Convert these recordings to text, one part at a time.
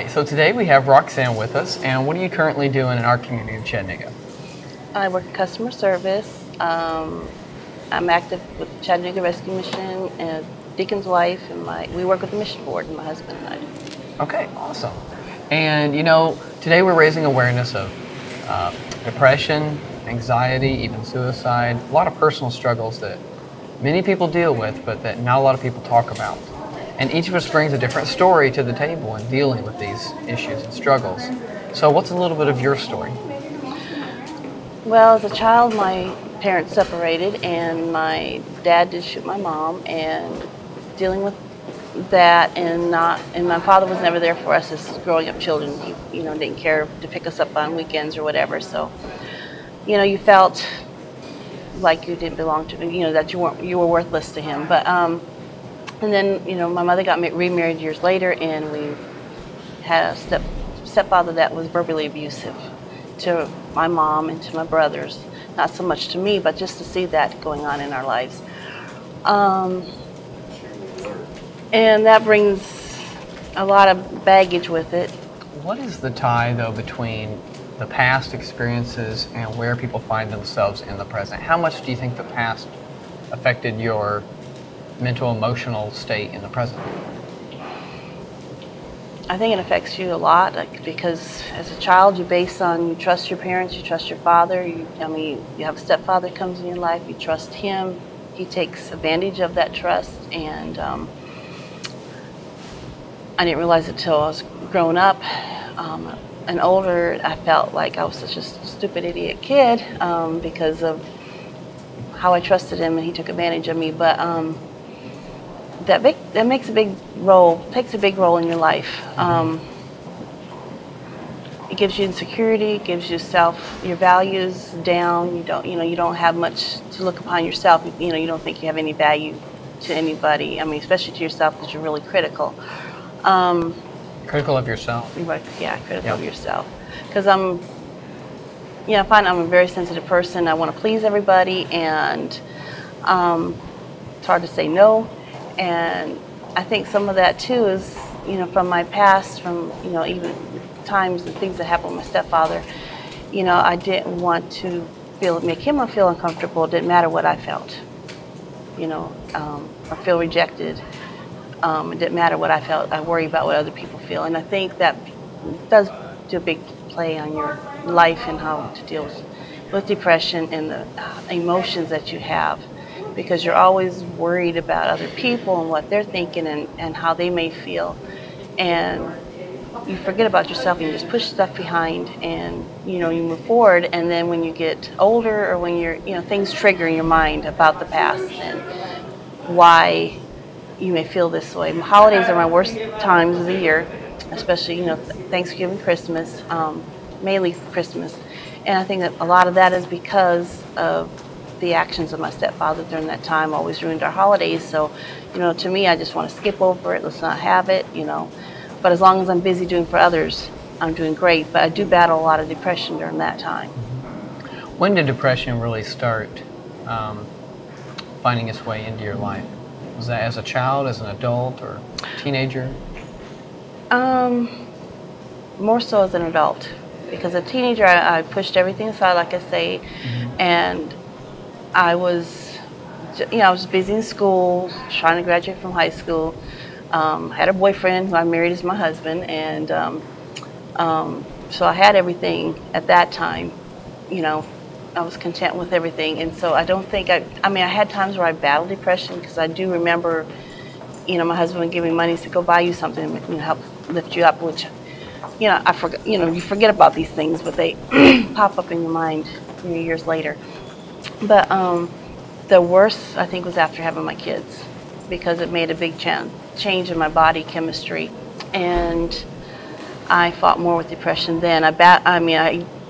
right, so today we have Roxanne with us, and what are you currently doing in our community of Chattanooga? I work in customer service. I'm active with the Chattanooga Rescue Mission and Deacon's wife, and we work with the mission board, and my husband and I do. Okay, awesome. And you know, today we're raising awareness of depression, anxiety, even suicide, a lot of personal struggles that many people deal with, but that not a lot of people talk about. And each of us brings a different story to the table in dealing with these issues and struggles. So what's a little bit of your story? Well, as a child, my parents separated, and my dad did shoot my mom, and dealing with that, and my father was never there for us as growing up children. He, didn't care to pick us up on weekends or whatever. So, you felt like you didn't belong to, that you were worthless to him. But and then, my mother got remarried years later, and we had a stepfather that was verbally abusive to my mom and to my brothers. Not so much to me, but just to see that going on in our lives. And that brings a lot of baggage with it. What is the tie, though, between the past experiences and where people find themselves in the present? How much do you think the past affected your mental, emotional state in the present? I think it affects you a lot, because as a child, you trust your parents, you trust your father. You have a stepfather that comes in your life, you trust him. He takes advantage of that trust, and I didn't realize it until I was grown up and older. I felt like I was such a stupid, idiot kid because of how I trusted him, and he took advantage of me. But that takes a big role in your life. It gives you insecurity, it gives you your values down. You don't have much to look upon yourself. You don't think you have any value to anybody. Especially to yourself, because you're really critical. Critical of yourself? Yeah, critical of yourself. Because I find I'm a very sensitive person. I want to please everybody, and it's hard to say no. And I think some of that too is, from my past, from, even times and things that happened with my stepfather. I didn't want to make him feel uncomfortable. It didn't matter what I felt, or feel rejected. It didn't matter what I felt. I worry about what other people feel. And I think that does do a big play on your life and how to deal with depression and the emotions that you have. Because you're always worried about other people and what they're thinking and how they may feel. And you forget about yourself, and you just push stuff behind, and you move forward. And then when you get older, or when things trigger in your mind about the past and why you may feel this way. Holidays are my worst times of the year, especially Thanksgiving, Christmas, mainly Christmas. And I think that a lot of that is because of the actions of my stepfather during that time. Always ruined our holidays. So, to me, I just want to skip over it. Let's not have it, But as long as I'm busy doing for others, I'm doing great. But I do battle a lot of depression during that time. When did depression really start finding its way into your life? Was that as a child, as an adult, or teenager? More so as an adult. Because as a teenager, I pushed everything aside, like I say, and I was busy in school, trying to graduate from high school. Had a boyfriend who I married as my husband, and so I had everything at that time. I was content with everything, and so I don't think I had times where I battled depression, because I do remember, my husband would give me money to go buy you something, help lift you up, which, I forgot. You forget about these things, but they pop up in your mind years later. But the worst, I think, was after having my kids, because it made a big change in my body chemistry, and I fought more with depression then.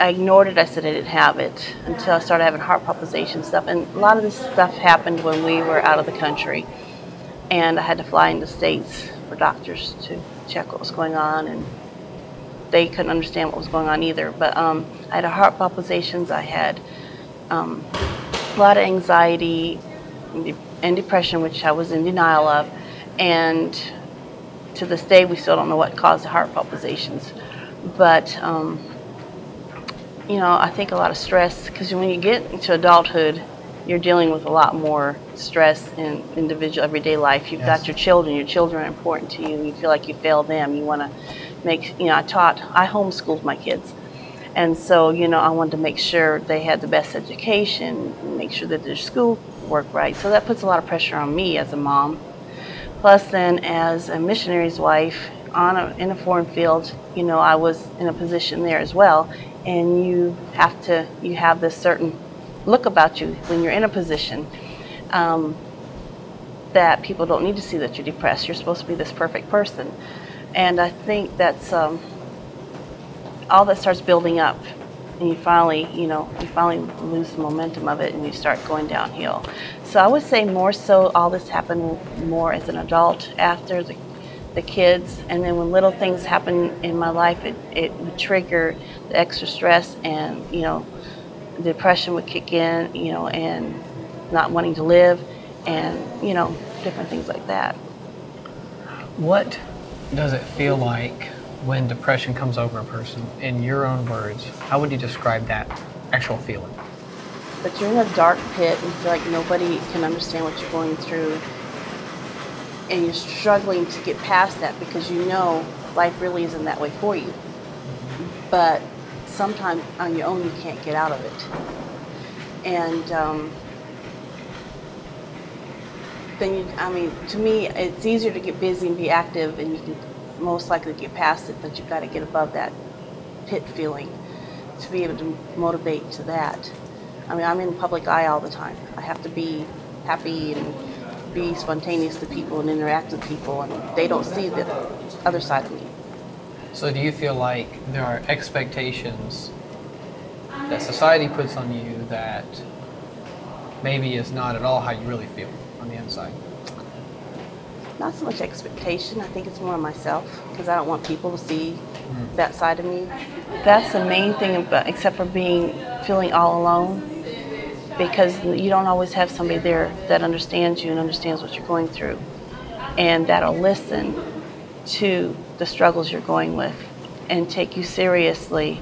I ignored it. I said I didn't have it until I started having heart palpitation stuff. And a lot of this stuff happened when we were out of the country, and I had to fly into the States for doctors to check what was going on, and they couldn't understand what was going on either. But I had heart palpitations. I had a lot of anxiety and depression, which I was in denial of. And to this day, we still don't know what caused the heart palpitations. But, you know, I think a lot of stress, because when you get into adulthood, you're dealing with a lot more stress in individual everyday life. You've got your children. Your children are important to you. You feel like you failed them. You want to make, you know, I homeschooled my kids. And so, you know, I wanted to make sure they had the best education, make sure that their school worked right. So that puts a lot of pressure on me as a mom. Plus then as a missionary's wife in a foreign field, you know, I was in a position there as well. And you have this certain look about you when you're in a position that people don't need to see that you're depressed. You're supposed to be this perfect person. And I think that's all that starts building up, and you finally lose the momentum of it, and you start going downhill. So I would say more so all this happened more as an adult after the kids, and then when little things happen in my life, it would trigger the extra stress, and you know, depression would kick in, you know, and not wanting to live, and you know, different things like that. What does it feel like when depression comes over a person? In your own words, how would you describe that actual feeling? But you're in a dark pit and you feel like nobody can understand what you're going through, and you're struggling to get past that because you know life really isn't that way for you. But sometimes on your own you can't get out of it. And to me, it's easier to get busy and be active, and you can most likely get past it, but you've got to get above that pit feeling to be able to motivate to that. I mean, I'm in the public eye all the time. I have to be happy and be spontaneous to people and interact with people, and they don't see the other side of me. So do you feel like there are expectations that society puts on you that maybe is not at all how you really feel on the inside? Not so much expectation. I think it's more of myself, because I don't want people to see that side of me. That's the main thing, except for feeling all alone, because you don't always have somebody there that understands you and understands what you're going through, and that'll listen to the struggles you're going with and take you seriously,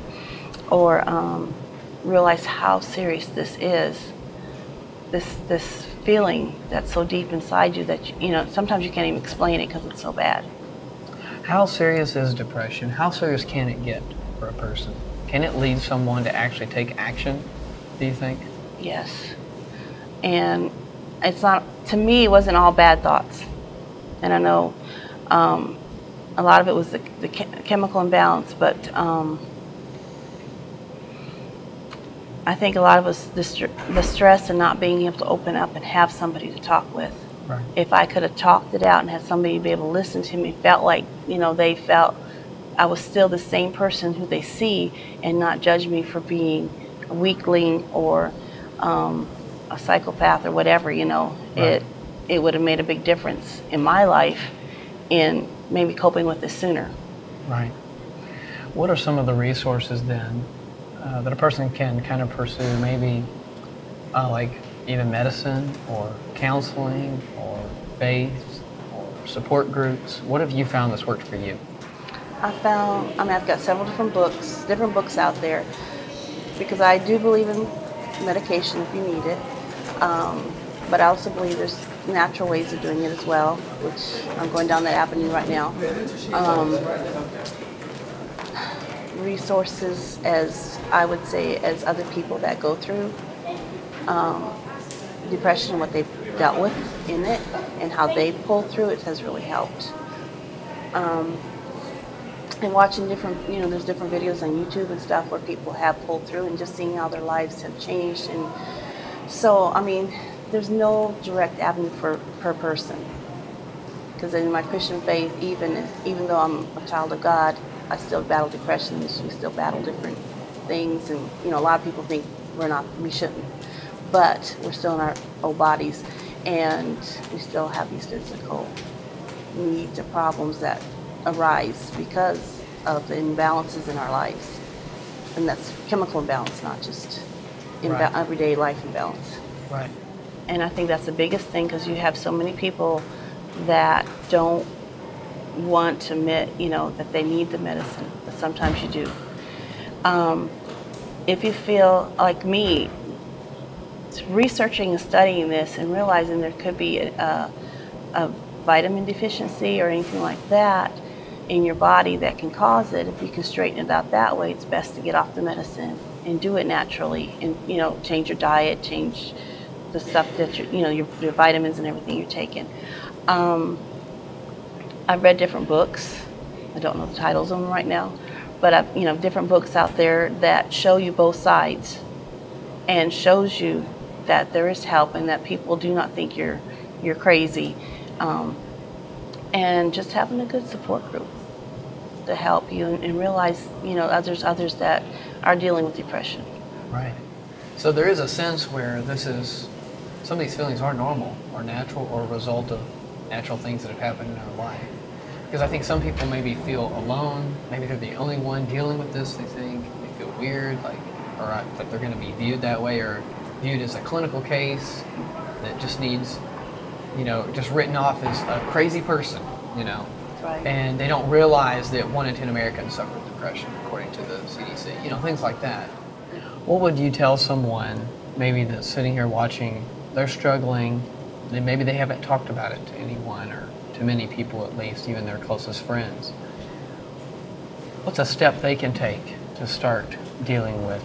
or realize how serious this is. This feeling that's so deep inside you that you know sometimes you can't even explain it because it's so bad. How serious is depression? How serious can it get for a person? Can it lead someone to actually take action, do you think? Yes. And it's not, to me, it wasn't all bad thoughts. And I know a lot of it was the chemical imbalance, but I think a lot of us, the stress and not being able to open up and have somebody to talk with. Right. If I could have talked it out and had somebody be able to listen to me, felt like, you know, they felt I was still the same person who they see, and not judge me for being a weakling or a psychopath or whatever, you know, right. It would have made a big difference in my life in maybe coping with this sooner. Right. What are some of the resources then that a person can kind of pursue, maybe like even medicine or counseling or faith or support groups? What have you found that's worked for you? I've got several different books out there, because I do believe in medication if you need it, but I also believe there's natural ways of doing it as well, which I'm going down that avenue right now. Resources, as I would say, as other people that go through depression and what they've dealt with in it and how they pulled through it has really helped. And watching different, you know, there's different videos on YouTube and stuff where people have pulled through, and just seeing how their lives have changed. And so, I mean, there's no direct avenue per person, because in my Christian faith, even though I'm a child of God, I still battle depression. We still battle different things, and you know, a lot of people think we shouldn't, but we're still in our old bodies, and we still have these physical needs or problems that arise because of the imbalances in our lives, and that's chemical imbalance, not just Right. everyday life imbalance. Right. And I think that's the biggest thing, because you have so many people that don't want to admit, that they need the medicine, but sometimes you do. If you feel like me, researching and studying this and realizing there could be a vitamin deficiency or anything like that in your body that can cause it, if you can straighten it out that way, it's best to get off the medicine and do it naturally, and change your diet, change the stuff that your vitamins and everything you're taking. I've read different books. I don't know the titles of them right now, but I've different books out there that show you both sides and shows you that there is help and that people do not think you're crazy, and just having a good support group to help you and realize others that are dealing with depression. Right. So there is a sense where some of these feelings are normal or natural or a result of natural things that have happened in our life. Because I think some people maybe feel alone, maybe they're the only one dealing with this, they feel weird, or like they're going to be viewed that way, or viewed as a clinical case that just needs, just written off as a crazy person, Right. And they don't realize that 1 in 10 Americans suffer with depression, according to the CDC, things like that. What would you tell someone maybe that's sitting here watching, they're struggling, and maybe they haven't talked about it to anyone or to many people, at least, even their closest friends? What's a step they can take to start dealing with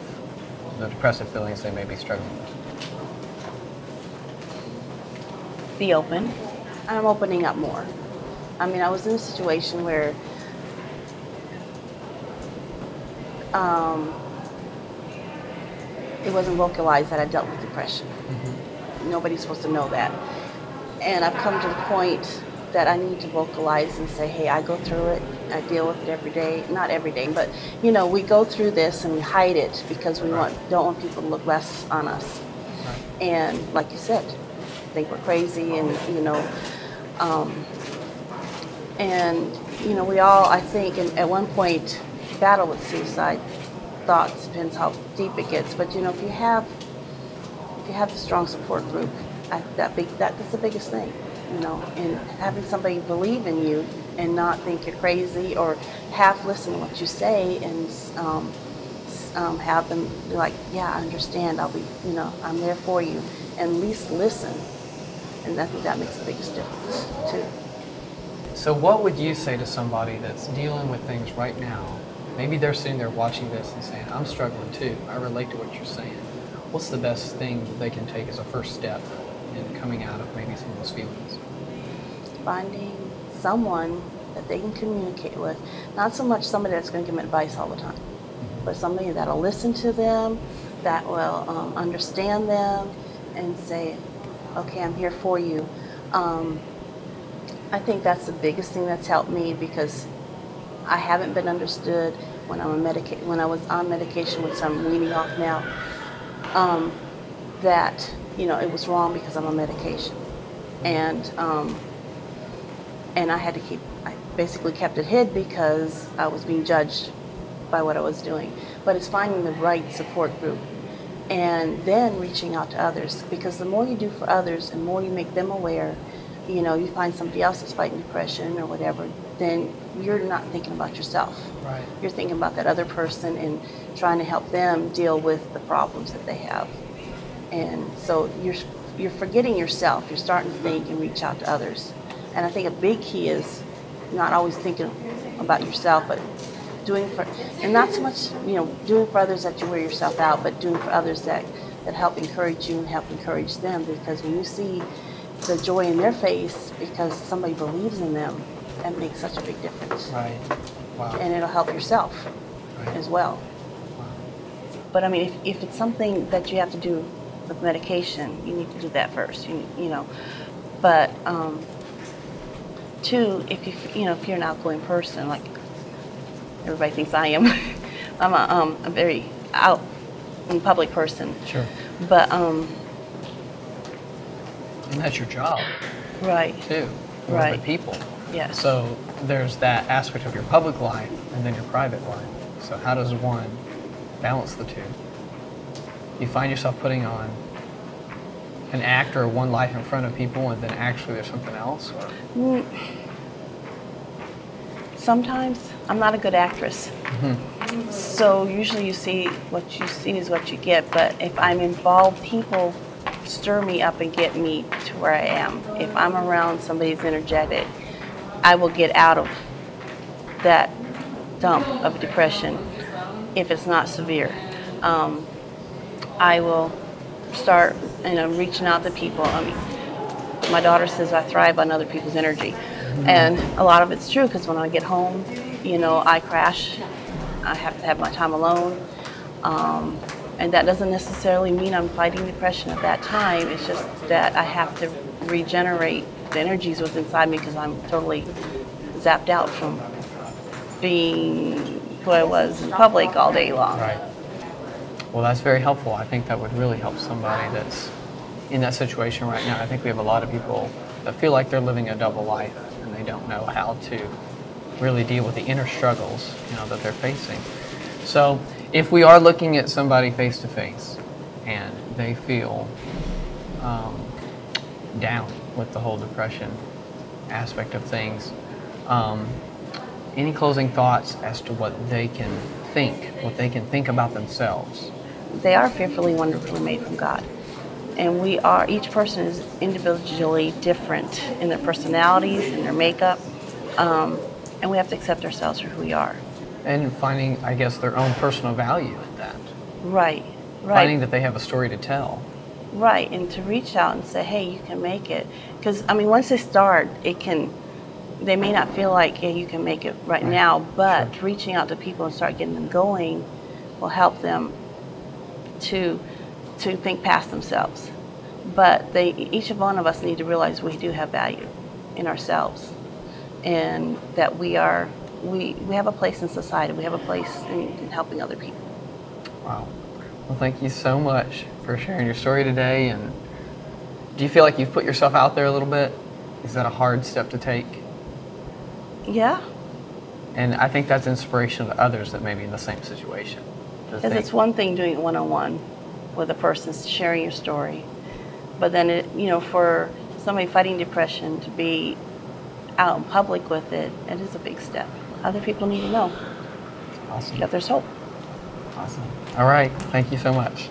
the depressive feelings they may be struggling with? Be open. I'm opening up more. I mean, I was in a situation where it wasn't vocalized that I dealt with depression. Mm-hmm. Nobody's supposed to know that. And I've come to the point that I need to vocalize and say, hey, I go through it. I deal with it every day. Not every day, but we go through this and we hide it because we don't want people to look less on us. Right. And like you said, think we're crazy, and we all, I think, at one point battle with suicide thoughts. Depends how deep it gets, but if you have a strong support group, that's the biggest thing, and having somebody believe in you and not think you're crazy or half listen to what you say, and have them be like, yeah, I understand, I'll be, I'm there for you, and at least listen. And I think that makes the biggest difference too. So what would you say to somebody that's dealing with things right now? Maybe they're sitting there watching this and saying, I'm struggling too, I relate to what you're saying. What's the best thing that they can take as a first step in coming out of maybe some of those feelings? Finding someone that they can communicate with. Not so much somebody that's going to give them advice all the time, but somebody that'll listen to them, that will understand them and say, okay, I'm here for you. I think that's the biggest thing that's helped me, because I haven't been understood when I was on medication, which I'm weaning off now, that it was wrong because I'm on medication, and I basically kept it hid because I was being judged by what I was doing. But it's finding the right support group and then reaching out to others, because the more you do for others and more you make them aware, you find somebody else that's fighting depression or whatever, then you're not thinking about yourself. Right. You're thinking about that other person and trying to help them deal with the problems that they have. And so you're forgetting yourself. You're starting to think and reach out to others. And I think a big key is not always thinking about yourself, but doing for, and not so much, doing for others that you wear yourself out, but doing for others that help encourage you and help encourage them. Because when you see the joy in their face because somebody believes in them, that makes such a big difference. Right. Wow. And it'll help yourself as well. Wow. But I mean, if it's something that you have to do with medication, you need to do that first. But two, if you're an outgoing person, like everybody thinks I am, I'm a very out in public person. Sure. But and that's your job. Right. Too. Right. With people. Yes. So there's that aspect of your public life and then your private life. So how does one balance the two? You find yourself putting on an act or one life in front of people, and then actually there's something else? Or? sometimes I'm not a good actress. So usually you see what you see is what you get. But if I'm involved, people stir me up and get me to where I am. If I'm around somebody who's energetic, I will get out of that dump of depression if it's not severe. I will start, reaching out to people. I mean, my daughter says I thrive on other people's energy, and a lot of it's true because when I get home, I crash. I have to have my time alone, and that doesn't necessarily mean I'm fighting depression at that time. It's just that I have to regenerate the energies within inside me because I'm totally zapped out from being who I was in public all day long. Right. Well, that's very helpful. I think that would really help somebody that's in that situation right now. I think we have a lot of people that feel like they're living a double life and they don't know how to really deal with the inner struggles, that they're facing. So if we are looking at somebody face to face and they feel down with the whole depression aspect of things, any closing thoughts as to what they can think about themselves? They are fearfully, wonderfully made from God. And each person is individually different in their personalities and their makeup. And we have to accept ourselves for who we are. And finding, I guess, their own personal value in that. Right. Finding that they have a story to tell. Right, and to reach out and say, hey, you can make it. Because, once they start, they may not feel like, yeah, you can make it right now, but sure, reaching out to people and start getting them going will help them to think past themselves. But each one of us need to realize we do have value in ourselves, and that we have a place in society. We have a place in helping other people. Wow. Well, thank you so much for sharing your story today. And do you feel like you've put yourself out there a little bit? Is that a hard step to take? Yeah. And I think that's inspirational to others that may be in the same situation. Because it's one thing doing it one-on-one with a person, sharing your story. But then, for somebody fighting depression to be out in public with it, it is a big step. Other people need to know awesome that there's hope. Awesome. All right. Thank you so much.